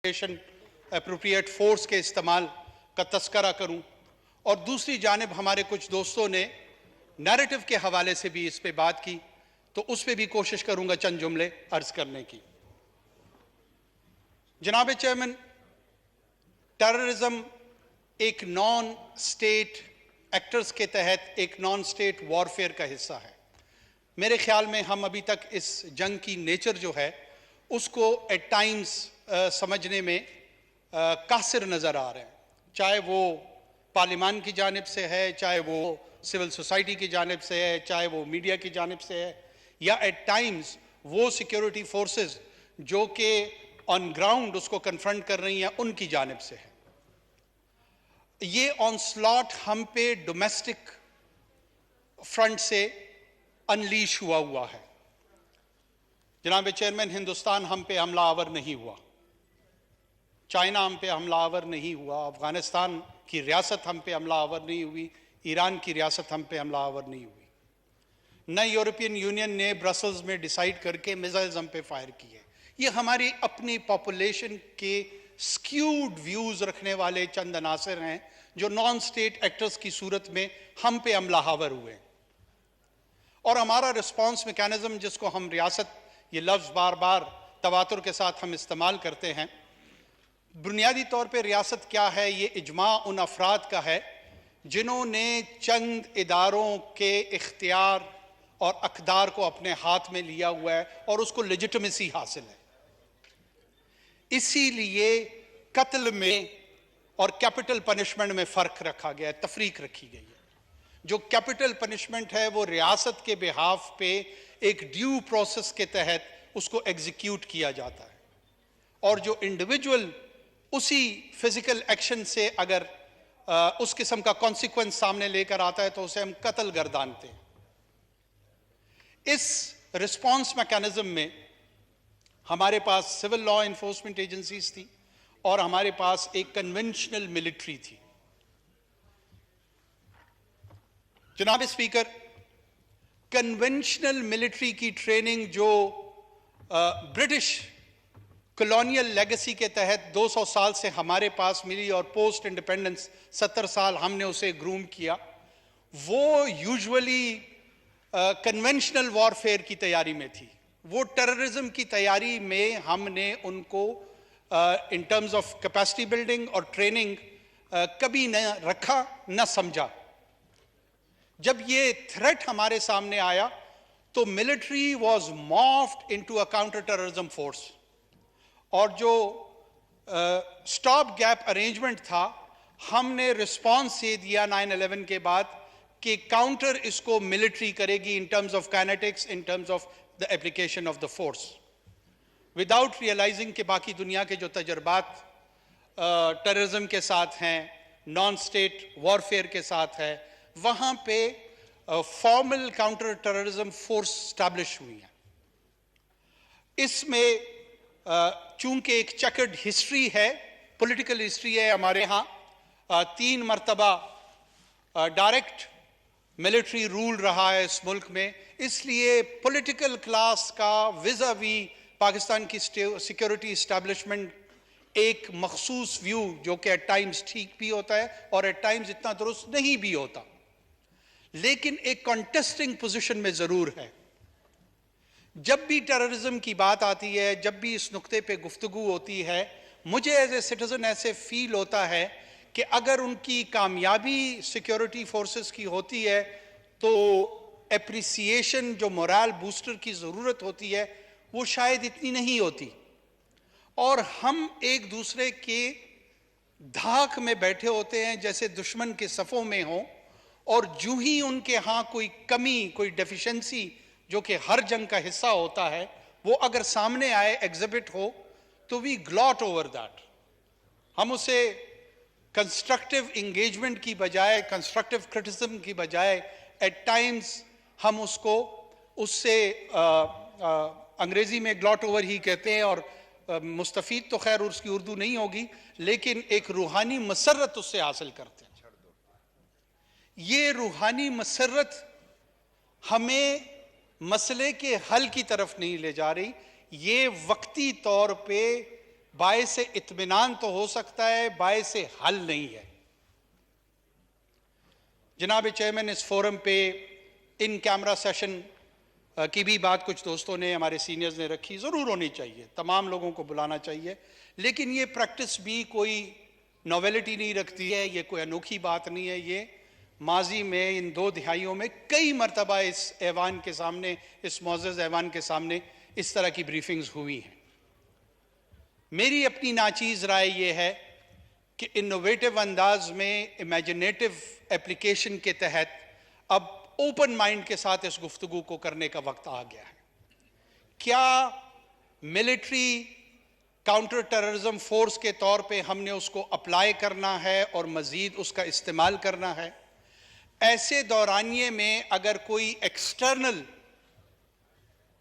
Appropriate force کے استعمال کا تذکرہ کروں، اور دوسری جانب ہمارے کچھ دوستوں نے نیریٹو کے حوالے سے بھی اس پہ بات کی، تو اس پہ بھی کوشش کروں گا چند جملے عرض کرنے کی۔ جناب چیئرمین، ٹیررزم ایک نان سٹیٹ ایکٹرز کے تحت ایک نان سٹیٹ وارفیئر کا حصہ ہے۔ میرے خیال میں ہم ابھی تک اس جنگ کی نیچر جو ہے اس کو ایٹ ٹائمز سمجھنے میں قاصر نظر آ رہے ہیں، چاہے وہ پارلیمان کی جانب سے ہے، چاہے وہ سول سوسائٹی کی جانب سے ہے، چاہے وہ میڈیا کی جانب سے ہے، یا ایٹ ٹائمز وہ سیکیورٹی فورسز جو کہ آن گراؤنڈ اس کو کنفرنٹ کر رہی ہیں ان کی جانب سے ہے۔ یہ آن سلاٹ ہم پہ ڈومیسٹک فرنٹ سے انلیش ہوا ہے۔ جناب چیئرمین، ہندوستان ہم پہ حملہ آور نہیں ہوا، چائنا ہم پہ حملہ آور نہیں ہوا، افغانستان کی ریاست ہم پہ حملہ آور نہیں ہوئی، ایران کی ریاست ہم پہ حملہ آور نہیں ہوئی، نہ یورپین یونین نے برسلز میں ڈیسائیڈ کر کے میزائلز ہم پہ فائر کیے۔ یہ ہماری اپنی پاپولیشن کے سکیوڈ ویوز رکھنے والے چند عناصر ہیں جو نان سٹیٹ ایکٹرز کی صورت میں ہم پہ حملہ آور ہوئے، اور ہمارا رسپانس میکانزم جس کو ہم ریاست، یہ لفظ بار بار تواتر کے ساتھ ہم استعمال کرتے ہیں، بنیادی طور پہ ریاست کیا ہے؟ یہ اجماع ان افراد کا ہے جنہوں نے چند اداروں کے اختیار اور اقدار کو اپنے ہاتھ میں لیا ہوا ہے اور اس کو لیجٹمیسی حاصل ہے۔ اسی لیے قتل میں اور کیپٹل پنشمنٹ میں فرق رکھا گیا ہے، تفریق رکھی گئی ہے۔ جو کیپٹل پنشمنٹ ہے وہ ریاست کے بہاف پہ ایک ڈیو پروسیس کے تحت اس کو ایگزیکیوٹ کیا جاتا ہے، اور جو انڈیویجول اسی فزیکل ایکشن سے اگر اس قسم کا کانسیکوینس سامنے لے کر آتا ہے تو اسے ہم قتل گردانتے ہیں۔ اس رسپانس میکانزم میں ہمارے پاس سول لا انفورسمنٹ ایجنسیز تھی اور ہمارے پاس ایک کنونشنل ملٹری تھی۔ جناب اسپیکر، کنونشنل ملٹری کی ٹریننگ جو برٹش کلونیل لیگسی کے تحت 200 سال سے ہمارے پاس ملی اور پوسٹ انڈیپینڈنس 70 سال ہم نے اسے گروم کیا، وہ یوزولی کنونشنل وارفیئر کی تیاری میں تھی۔ وہ ٹیررزم کی تیاری میں ہم نے ان کو ان ٹرمز آف کیپیسٹی بلڈنگ اور ٹریننگ کبھی نہ رکھا نہ سمجھا۔ جب یہ تھریٹ ہمارے سامنے آیا تو military was morphed into a counter terrorism force, اور جو سٹاپ گیپ ارینجمنٹ تھا ہم نے رسپانس یہ دیا 9/11 کے بعد کہ کاؤنٹر اس کو ملٹری کرے گی in terms of kinetics, in terms of the application of the force, without realising کہ باقی دنیا کے جو تجربات ٹیررزم کے ساتھ ہیں، نان سٹیٹ وارفیئر کے ساتھ ہے، وہاں پہ formal counter terrorism force establish ہوئی ہیں۔ اس میں چونکہ ایک چیکرڈ ہسٹری ہے، پولیٹیکل ہسٹری ہے ہمارے ہاں، 3 مرتبہ ڈائریکٹ ملٹری رول رہا ہے اس ملک میں، اس لیے پولیٹیکل کلاس کا ویزاوی پاکستان کی سیکیورٹی اسٹیبلشمنٹ ایک مخصوص ویو جو کہ ایٹ ٹائمز ٹھیک بھی ہوتا ہے اور ایٹ ٹائمز اتنا درست نہیں بھی ہوتا، لیکن ایک کانٹیسٹنگ پوزیشن میں ضرور ہے۔ جب بھی ٹیررزم کی بات آتی ہے، جب بھی اس نقطے پہ گفتگو ہوتی ہے، مجھے ایز اے سٹیزن ایسے فیل ہوتا ہے کہ اگر ان کی کامیابی سیکیورٹی فورسز کی ہوتی ہے تو اپریسیشن جو مورال بوسٹر کی ضرورت ہوتی ہے وہ شاید اتنی نہیں ہوتی، اور ہم ایک دوسرے کے دھاک میں بیٹھے ہوتے ہیں جیسے دشمن کے صفوں میں ہوں، اور جو ہی ان کے ہاں کوئی کمی، کوئی ڈیفیشنسی جو کہ ہر جنگ کا حصہ ہوتا ہے وہ اگر سامنے آئے، ایگزبٹ ہو، تو وی گلاٹ اوور دیٹ۔ ہم اسے کنسٹرکٹیو انگیجمنٹ کی بجائے، کنسٹرکٹیو کرٹیسزم کی بجائے ایٹ ٹائمز ہم اس سے انگریزی میں گلاٹ اوور ہی کہتے ہیں، اور مستفید تو خیر اس کی اردو نہیں ہوگی، لیکن ایک روحانی مسرت اس سے حاصل کرتے ہیں۔ یہ روحانی مسرت ہمیں مسئلے کے حل کی طرف نہیں لے جا رہی، یہ وقتی طور پہ باعث اطمینان تو ہو سکتا ہے، باعث حل نہیں ہے۔ جناب چیئرمین، اس فورم پہ ان کیمرہ سیشن کی بھی بات کچھ دوستوں نے، ہمارے سینئرز نے رکھی، ضرور ہونی چاہیے، تمام لوگوں کو بلانا چاہیے، لیکن یہ پریکٹس بھی کوئی نوویلٹی نہیں رکھتی ہے، یہ کوئی انوکھی بات نہیں ہے۔ یہ ماضی میں ان 2 دہائیوں میں کئی مرتبہ اس ایوان کے سامنے، اس معزز ایوان کے سامنے اس طرح کی بریفنگز ہوئی ہیں۔ میری اپنی ناچیز رائے یہ ہے کہ انوویٹو انداز میں، امیجنیٹو اپلیکیشن کے تحت اب اوپن مائنڈ کے ساتھ اس گفتگو کو کرنے کا وقت آ گیا ہے۔ کیا ملٹری کاؤنٹر ٹیررزم فورس کے طور پہ ہم نے اس کو اپلائی کرنا ہے اور مزید اس کا استعمال کرنا ہے؟ ایسے دورانیے میں اگر کوئی ایکسٹرنل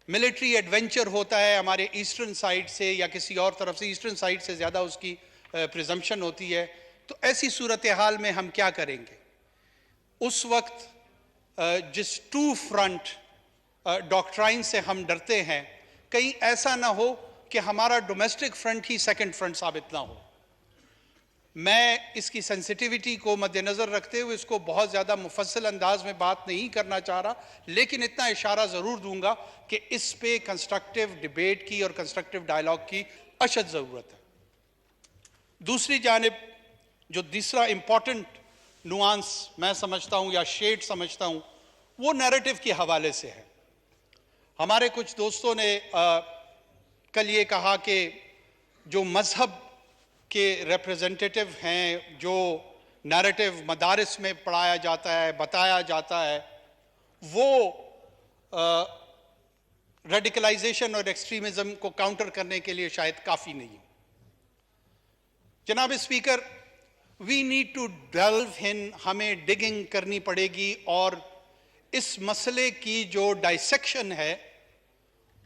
ملٹری ایڈونچر ہوتا ہے ہمارے ایسٹرن سائڈ سے یا کسی اور طرف سے، ایسٹرن سائڈ سے زیادہ اس کی پریزمپشن ہوتی ہے، تو ایسی صورتحال میں ہم کیا کریں گے؟ اس وقت جس 2 فرنٹ ڈاکٹرائن سے ہم ڈرتے ہیں، کہیں ایسا نہ ہو کہ ہمارا ڈومیسٹک فرنٹ ہی سیکنڈ فرنٹ ثابت نہ ہو۔ میں اس کی سینسٹیوٹی کو مد نظر رکھتے ہوئے اس کو بہت زیادہ مفصل انداز میں بات نہیں کرنا چاہ رہا، لیکن اتنا اشارہ ضرور دوں گا کہ اس پہ کنسٹرکٹیو ڈیبیٹ کی اور کنسٹرکٹیو ڈائلاگ کی اشد ضرورت ہے۔ دوسری جانب جو دوسرا امپورٹنٹ نوانس میں سمجھتا ہوں یا شیڈ سمجھتا ہوں، وہ نیریٹو کے حوالے سے ہے۔ ہمارے کچھ دوستوں نے کل یہ کہا کہ جو مذہب کے ریپریزنٹیٹو ہیں، جو نیریٹو مدارس میں پڑھایا جاتا ہے، بتایا جاتا ہے، وہ ریڈیکلائزیشن اور ایکسٹریمزم کو کاؤنٹر کرنے کے لیے شاید کافی نہیں ہے۔ جناب speaker, we need to delve in, ہمیں ڈگنگ کرنی پڑے گی اور اس مسئلے کی جو ڈائسیکشن ہے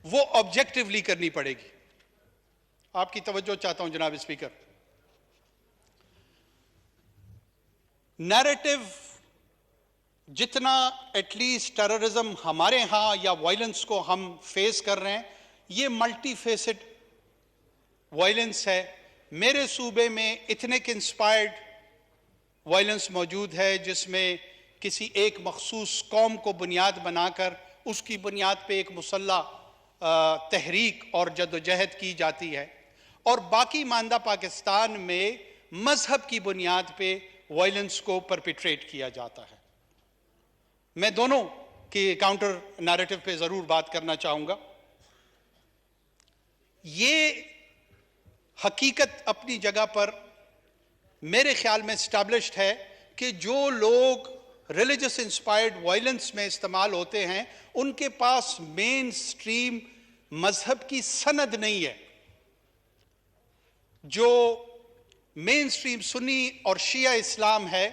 وہ آبجیکٹیولی کرنی پڑے گی۔ آپ کی توجہ چاہتا ہوں جناب اسپیکر۔ نیریٹو جتنا ایٹ لیسٹ ٹیررزم ہمارے ہاں یا وائلنس کو ہم فیس کر رہے ہیں، یہ ملٹی فیسڈ وائلنس ہے۔ میرے صوبے میں ایتھنک انسپائرڈ وائلنس موجود ہے، جس میں کسی ایک مخصوص قوم کو بنیاد بنا کر اس کی بنیاد پہ ایک مسلح تحریک اور جدوجہد کی جاتی ہے، اور باقی ماندہ پاکستان میں مذہب کی بنیاد پہ وائلنس کو پرپیٹریٹ کیا جاتا ہے۔ میں دونوں کی کاؤنٹر نیریٹو پہ ضرور بات کرنا چاہوں گا۔ یہ حقیقت اپنی جگہ پر میرے خیال میں اسٹیبلشڈ ہے کہ جو لوگ ریلیجس انسپائرڈ وائلنس میں استعمال ہوتے ہیں، ان کے پاس مین سٹریم مذہب کی سند نہیں ہے۔ جو مین سٹریم سنی اور شیعہ اسلام ہے،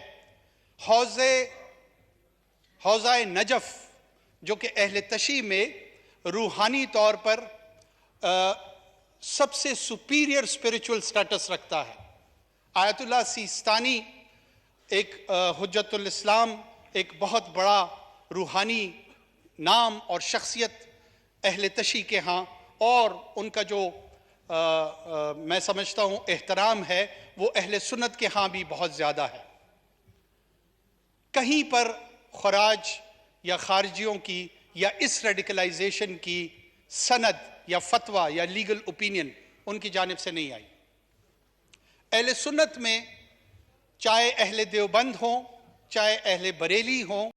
حوزہ نجف جو کہ اہل تشیع میں روحانی طور پر سب سے سپیریئر اسپریچول سٹیٹس رکھتا ہے۔ آیت اللہ سیستانی ایک حجت الاسلام، ایک بہت بڑا روحانی نام اور شخصیت اہل تشیع کے ہاں، اور ان کا جو میں سمجھتا ہوں احترام ہے، وہ اہل سنت کے ہاں بھی بہت زیادہ ہے۔ کہیں پر خراج یا خارجیوں کی یا اس ریڈیکلائزیشن کی سند یا فتویٰ یا لیگل اوپینین ان کی جانب سے نہیں آئی۔ اہل سنت میں چاہے اہل دیوبند ہوں، چاہے اہل بریلی ہوں،